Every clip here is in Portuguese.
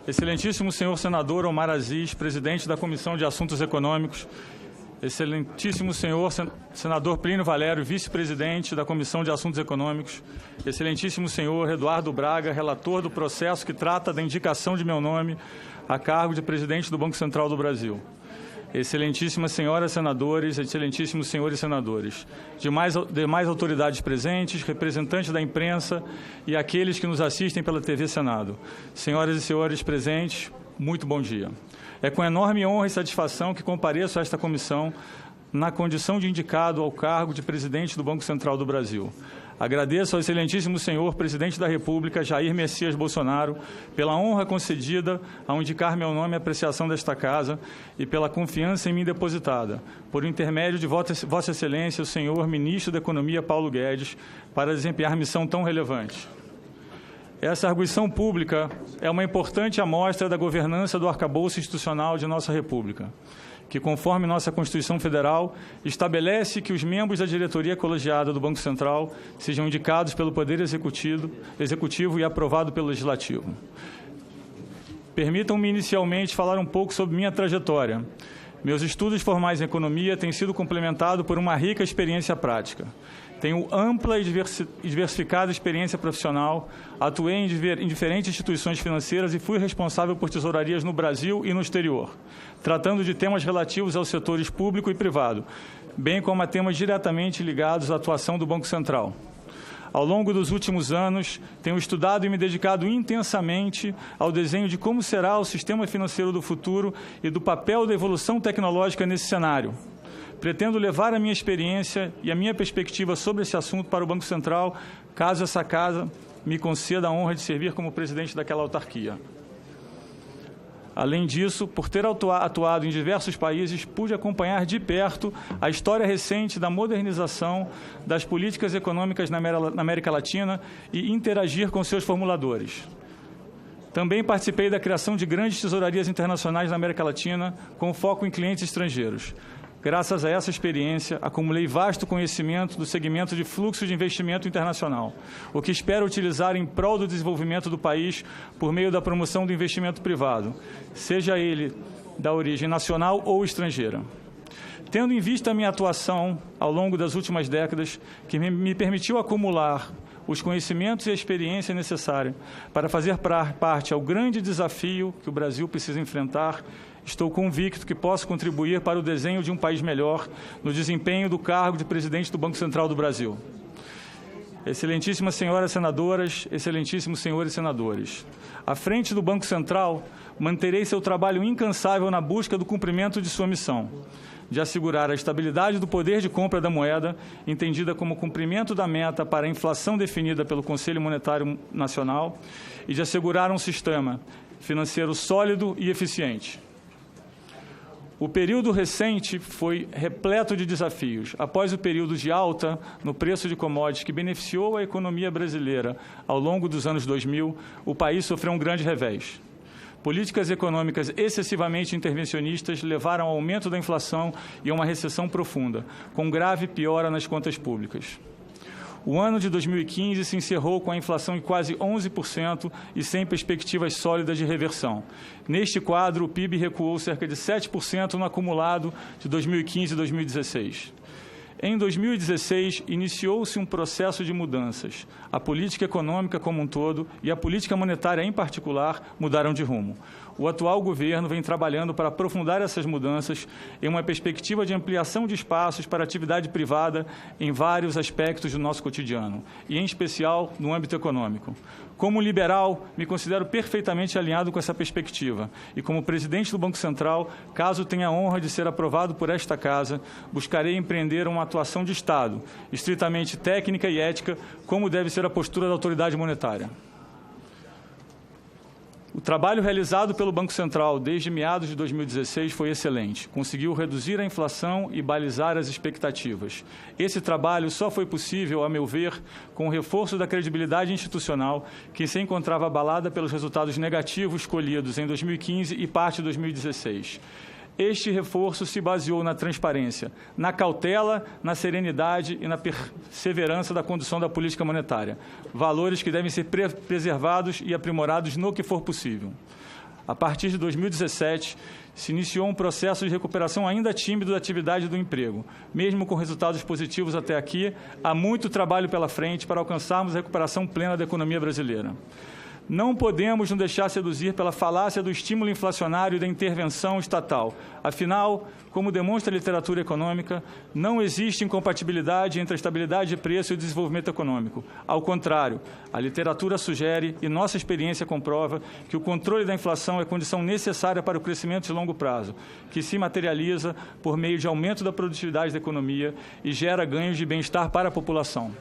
Excelentíssimo senhor senador Omar Aziz, presidente da Comissão de Assuntos Econômicos, excelentíssimo senhor senador Plínio Valério, vice-presidente da Comissão de Assuntos Econômicos, excelentíssimo senhor Eduardo Braga, relator do processo que trata da indicação de meu nome a cargo de presidente do Banco Central do Brasil, excelentíssimas senhoras senadores, excelentíssimos senhores senadores, demais autoridades presentes, representantes da imprensa e aqueles que nos assistem pela TV Senado. Senhoras e senhores presentes, muito bom dia. É com enorme honra e satisfação que compareço a esta comissão na condição de indicado ao cargo de presidente do Banco Central do Brasil. Agradeço ao excelentíssimo senhor presidente da República, Jair Messias Bolsonaro, pela honra concedida ao indicar meu nome à apreciação desta Casa e pela confiança em mim depositada, por intermédio de Vossa Excelência, o senhor ministro da Economia, Paulo Guedes, para desempenhar missão tão relevante. Essa arguição pública é uma importante amostra da governança do arcabouço institucional de nossa República, que, conforme nossa Constituição Federal, estabelece que os membros da diretoria colegiada do Banco Central sejam indicados pelo Poder Executivo e aprovado pelo Legislativo. Permitam-me inicialmente falar um pouco sobre minha trajetória. Meus estudos formais em economia têm sido complementados por uma rica experiência prática. Tenho ampla e diversificada experiência profissional, atuei em diferentes instituições financeiras e fui responsável por tesourarias no Brasil e no exterior, tratando de temas relativos aos setores público e privado, bem como a temas diretamente ligados à atuação do Banco Central. Ao longo dos últimos anos, tenho estudado e me dedicado intensamente ao desenho de como será o sistema financeiro do futuro e do papel da evolução tecnológica nesse cenário. Pretendo levar a minha experiência e a minha perspectiva sobre esse assunto para o Banco Central, caso essa Casa me conceda a honra de servir como presidente daquela autarquia. Além disso, por ter atuado em diversos países, pude acompanhar de perto a história recente da modernização das políticas econômicas na América Latina e interagir com seus formuladores. Também participei da criação de grandes tesourarias internacionais na América Latina, com foco em clientes estrangeiros. Graças a essa experiência, acumulei vasto conhecimento do segmento de fluxo de investimento internacional, o que espero utilizar em prol do desenvolvimento do país por meio da promoção do investimento privado, seja ele da origem nacional ou estrangeira. Tendo em vista a minha atuação ao longo das últimas décadas, que me permitiu acumular os conhecimentos e a experiência necessária para fazer parte ao grande desafio que o Brasil precisa enfrentar, estou convicto que posso contribuir para o desenho de um país melhor no desempenho do cargo de presidente do Banco Central do Brasil. Excelentíssimas senhoras senadoras, excelentíssimos senhores senadores, à frente do Banco Central, manterei seu trabalho incansável na busca do cumprimento de sua missão, de assegurar a estabilidade do poder de compra da moeda, entendida como cumprimento da meta para a inflação definida pelo Conselho Monetário Nacional, e de assegurar um sistema financeiro sólido e eficiente. O período recente foi repleto de desafios. Após o período de alta no preço de commodities que beneficiou a economia brasileira ao longo dos anos 2000, o país sofreu um grande revés. Políticas econômicas excessivamente intervencionistas levaram ao aumento da inflação e a uma recessão profunda, com grave piora nas contas públicas. O ano de 2015 se encerrou com a inflação em quase 11% e sem perspectivas sólidas de reversão. Neste quadro, o PIB recuou cerca de 7% no acumulado de 2015 e 2016. Em 2016, iniciou-se um processo de mudanças. A política econômica como um todo e a política monetária em particular mudaram de rumo. O atual governo vem trabalhando para aprofundar essas mudanças em uma perspectiva de ampliação de espaços para a atividade privada em vários aspectos do nosso cotidiano, e em especial no âmbito econômico. Como liberal, me considero perfeitamente alinhado com essa perspectiva e, como presidente do Banco Central, caso tenha a honra de ser aprovado por esta Casa, buscarei empreender uma atuação de Estado, estritamente técnica e ética, como deve ser a postura da autoridade monetária. O trabalho realizado pelo Banco Central desde meados de 2016 foi excelente. Conseguiu reduzir a inflação e balizar as expectativas. Esse trabalho só foi possível, a meu ver, com o reforço da credibilidade institucional, que se encontrava abalada pelos resultados negativos colhidos em 2015 e parte de 2016. Este reforço se baseou na transparência, na cautela, na serenidade e na perseverança da condução da política monetária, valores que devem ser preservados e aprimorados no que for possível. A partir de 2017, se iniciou um processo de recuperação ainda tímido da atividade do emprego. Mesmo com resultados positivos até aqui, há muito trabalho pela frente para alcançarmos a recuperação plena da economia brasileira. Não podemos nos deixar seduzir pela falácia do estímulo inflacionário e da intervenção estatal. Afinal, como demonstra a literatura econômica, não existe incompatibilidade entre a estabilidade de preço e o desenvolvimento econômico. Ao contrário, a literatura sugere e nossa experiência comprova que o controle da inflação é condição necessária para o crescimento de longo prazo, que se materializa por meio de aumento da produtividade da economia e gera ganhos de bem-estar para a população.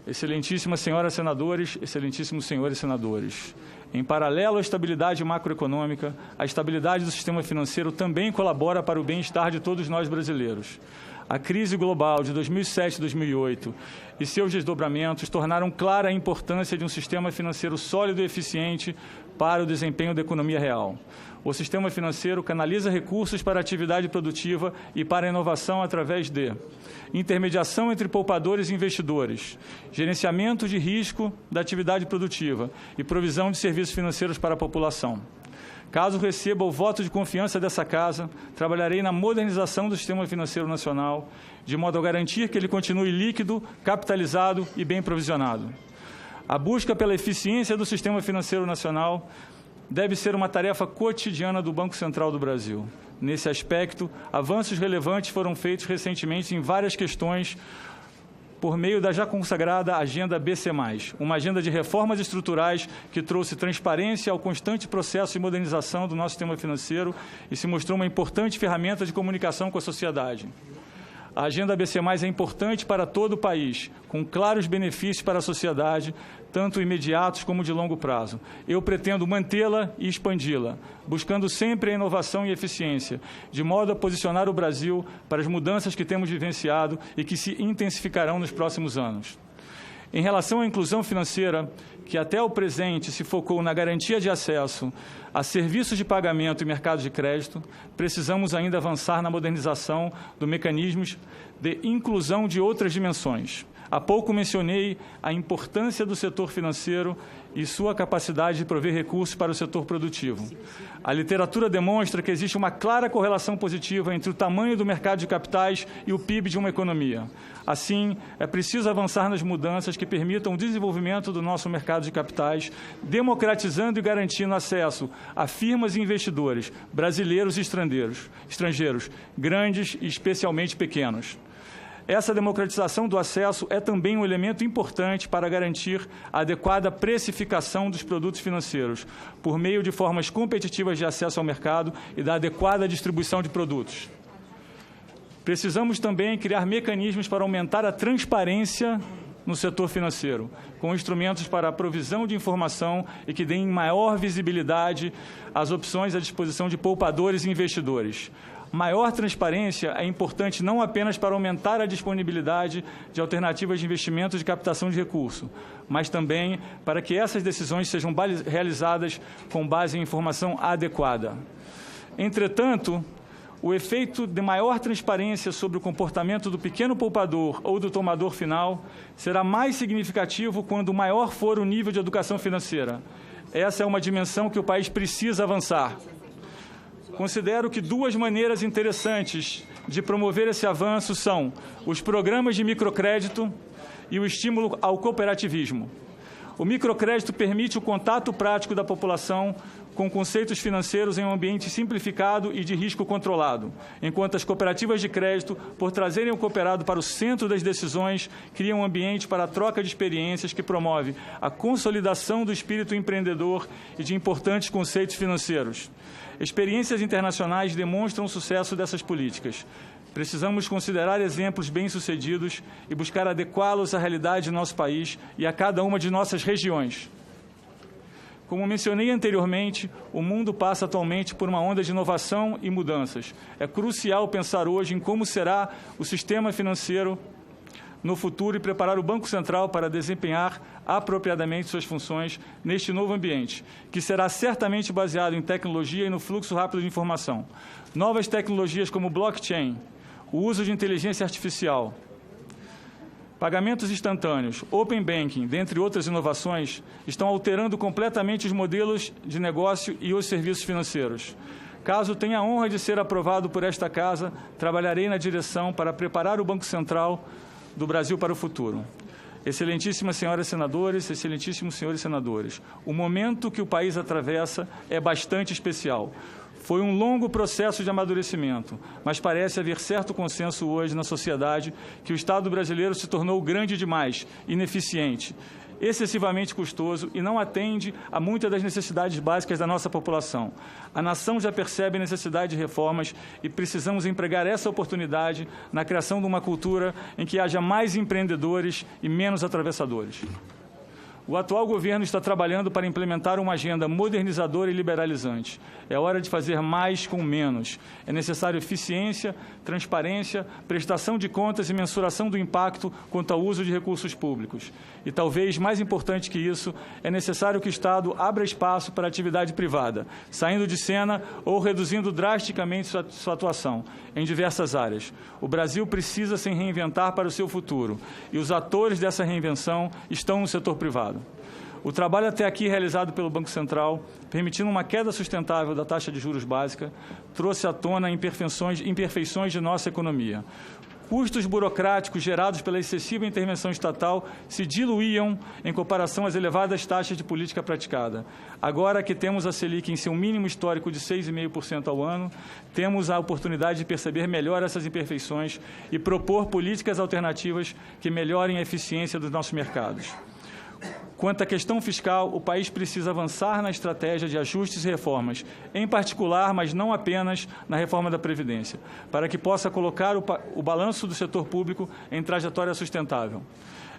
Excelentíssimas senhoras senadores, excelentíssimos senhores senadores, em paralelo à estabilidade macroeconômica, a estabilidade do sistema financeiro também colabora para o bem-estar de todos nós brasileiros. A crise global de 2007 e 2008 e seus desdobramentos tornaram clara a importância de um sistema financeiro sólido e eficiente para o desempenho da economia real. O sistema financeiro canaliza recursos para a atividade produtiva e para a inovação através de intermediação entre poupadores e investidores, gerenciamento de risco da atividade produtiva e provisão de serviços financeiros para a população. Caso receba o voto de confiança dessa Casa, trabalharei na modernização do sistema financeiro nacional, de modo a garantir que ele continue líquido, capitalizado e bem provisionado. A busca pela eficiência do sistema financeiro nacional deve ser uma tarefa cotidiana do Banco Central do Brasil. Nesse aspecto, avanços relevantes foram feitos recentemente em várias questões por meio da já consagrada Agenda BC+, uma agenda de reformas estruturais que trouxe transparência ao constante processo de modernização do nosso sistema financeiro e se mostrou uma importante ferramenta de comunicação com a sociedade. A Agenda BC+, é importante para todo o país, com claros benefícios para a sociedade, tanto imediatos como de longo prazo. Eu pretendo mantê-la e expandi-la, buscando sempre a inovação e eficiência, de modo a posicionar o Brasil para as mudanças que temos vivenciado e que se intensificarão nos próximos anos. Em relação à inclusão financeira, que até o presente se focou na garantia de acesso a serviços de pagamento e mercado de crédito, precisamos ainda avançar na modernização dos mecanismos de inclusão de outras dimensões. Há pouco mencionei a importância do setor financeiro e sua capacidade de prover recursos para o setor produtivo. A literatura demonstra que existe uma clara correlação positiva entre o tamanho do mercado de capitais e o PIB de uma economia. Assim, é preciso avançar nas mudanças que permitam o desenvolvimento do nosso mercado de capitais, democratizando e garantindo acesso a firmas e investidores brasileiros e estrangeiros, grandes e especialmente pequenos. Essa democratização do acesso é também um elemento importante para garantir a adequada precificação dos produtos financeiros, por meio de formas competitivas de acesso ao mercado e da adequada distribuição de produtos. Precisamos também criar mecanismos para aumentar a transparência no setor financeiro, com instrumentos para a provisão de informação e que deem maior visibilidade às opções à disposição de poupadores e investidores. Maior transparência é importante não apenas para aumentar a disponibilidade de alternativas de investimento de captação de recurso, mas também para que essas decisões sejam realizadas com base em informação adequada. Entretanto, o efeito de maior transparência sobre o comportamento do pequeno poupador ou do tomador final será mais significativo quando maior for o nível de educação financeira. Essa é uma dimensão que o país precisa avançar. Considero que duas maneiras interessantes de promover esse avanço são os programas de microcrédito e o estímulo ao cooperativismo. O microcrédito permite o contato prático da população com conceitos financeiros em um ambiente simplificado e de risco controlado, enquanto as cooperativas de crédito, por trazerem o cooperado para o centro das decisões, criam um ambiente para a troca de experiências que promove a consolidação do espírito empreendedor e de importantes conceitos financeiros. Experiências internacionais demonstram o sucesso dessas políticas. Precisamos considerar exemplos bem-sucedidos e buscar adequá-los à realidade de nosso país e a cada uma de nossas regiões. Como mencionei anteriormente, o mundo passa atualmente por uma onda de inovação e mudanças. É crucial pensar hoje em como será o sistema financeiro no futuro e preparar o Banco Central para desempenhar apropriadamente suas funções neste novo ambiente, que será certamente baseado em tecnologia e no fluxo rápido de informação. Novas tecnologias como blockchain, o uso de inteligência artificial, Pagamentos instantâneos, Open Banking, dentre outras inovações, estão alterando completamente os modelos de negócio e os serviços financeiros. Caso tenha a honra de ser aprovado por esta Casa, trabalharei na direção para preparar o Banco Central do Brasil para o futuro. Excelentíssimas senhoras senadoras, excelentíssimos senhores senadores, o momento que o país atravessa é bastante especial. Foi um longo processo de amadurecimento, mas parece haver certo consenso hoje na sociedade que o Estado brasileiro se tornou grande demais, ineficiente, excessivamente custoso e não atende a muitas das necessidades básicas da nossa população. A nação já percebe a necessidade de reformas e precisamos empregar essa oportunidade na criação de uma cultura em que haja mais empreendedores e menos atravessadores. O atual governo está trabalhando para implementar uma agenda modernizadora e liberalizante. É hora de fazer mais com menos. É necessário eficiência, transparência, prestação de contas e mensuração do impacto quanto ao uso de recursos públicos. E talvez mais importante que isso, é necessário que o Estado abra espaço para a atividade privada, saindo de cena ou reduzindo drasticamente sua atuação em diversas áreas. O Brasil precisa se reinventar para o seu futuro e os atores dessa reinvenção estão no setor privado. O trabalho até aqui realizado pelo Banco Central, permitindo uma queda sustentável da taxa de juros básica, trouxe à tona imperfeições de nossa economia. Custos burocráticos gerados pela excessiva intervenção estatal se diluíam em comparação às elevadas taxas de política praticada. Agora que temos a Selic em seu mínimo histórico de 6,5% ao ano, temos a oportunidade de perceber melhor essas imperfeições e propor políticas alternativas que melhorem a eficiência dos nossos mercados. Quanto à questão fiscal, o país precisa avançar na estratégia de ajustes e reformas, em particular, mas não apenas, na reforma da Previdência, para que possa colocar o balanço do setor público em trajetória sustentável.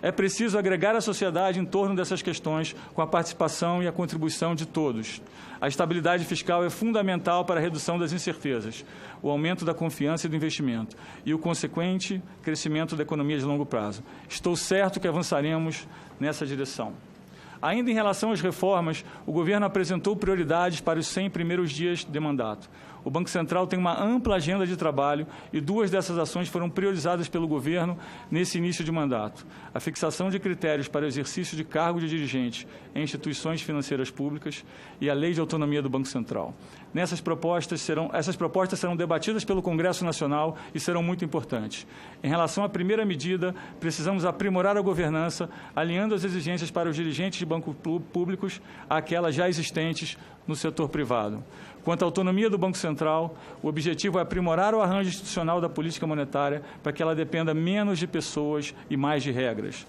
É preciso agregar a sociedade em torno dessas questões com a participação e a contribuição de todos. A estabilidade fiscal é fundamental para a redução das incertezas, o aumento da confiança e do investimento e o consequente crescimento da economia de longo prazo. Estou certo que avançaremos nessa direção. Ainda em relação às reformas, o governo apresentou prioridades para os 100 primeiros dias de mandato. O Banco Central tem uma ampla agenda de trabalho e 2 dessas ações foram priorizadas pelo governo nesse início de mandato. A fixação de critérios para o exercício de cargo de dirigente em instituições financeiras públicas e a Lei de Autonomia do Banco Central. Essas propostas serão debatidas pelo Congresso Nacional e serão muito importantes. Em relação à primeira medida, precisamos aprimorar a governança, alinhando as exigências para os dirigentes de bancos públicos àquelas já existentes no setor privado. Quanto à autonomia do Banco Central, o objetivo é aprimorar o arranjo institucional da política monetária para que ela dependa menos de pessoas e mais de regras.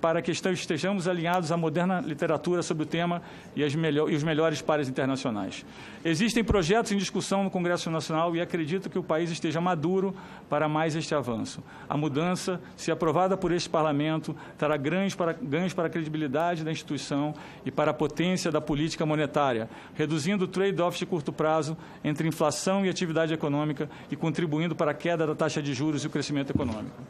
Para que estejamos alinhados à moderna literatura sobre o tema e os melhores pares internacionais. Existem projetos em discussão no Congresso Nacional e acredito que o país esteja maduro para mais este avanço. A mudança, se aprovada por este Parlamento, trará ganhos para a credibilidade da instituição e para a potência da política monetária, reduzindo o trade-off de curto prazo entre inflação e atividade econômica e contribuindo para a queda da taxa de juros e o crescimento econômico.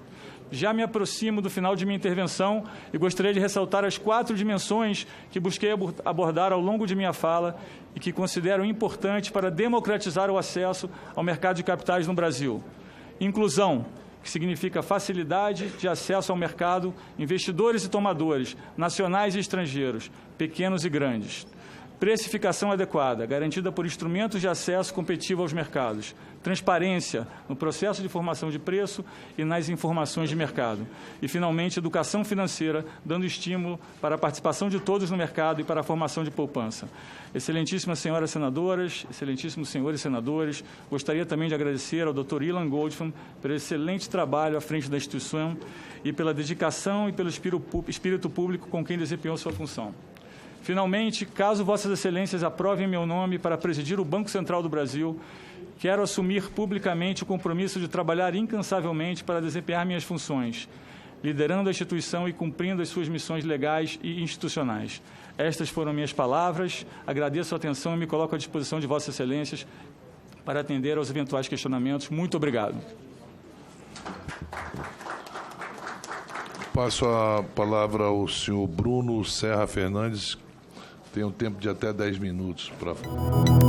Já me aproximo do final de minha intervenção e gostaria de ressaltar as 4 dimensões que busquei abordar ao longo de minha fala e que considero importantes para democratizar o acesso ao mercado de capitais no Brasil. Inclusão, que significa facilidade de acesso ao mercado, investidores e tomadores, nacionais e estrangeiros, pequenos e grandes. Precificação adequada, garantida por instrumentos de acesso competitivo aos mercados. Transparência no processo de formação de preço e nas informações de mercado. E, finalmente, educação financeira, dando estímulo para a participação de todos no mercado e para a formação de poupança. Excelentíssimas senhoras senadoras, excelentíssimos senhores senadores, gostaria também de agradecer ao Dr. Ilan Goldfam pelo excelente trabalho à frente da instituição e pela dedicação e pelo espírito público com quem desempenhou sua função. Finalmente, caso Vossas Excelências aprovem meu nome para presidir o Banco Central do Brasil, quero assumir publicamente o compromisso de trabalhar incansavelmente para desempenhar minhas funções, liderando a instituição e cumprindo as suas missões legais e institucionais. Estas foram minhas palavras, agradeço a atenção e me coloco à disposição de Vossas Excelências para atender aos eventuais questionamentos. Muito obrigado. Passo a palavra ao senhor Bruno Serra Fernandes. Tem um tempo de até 10 minutos para falar.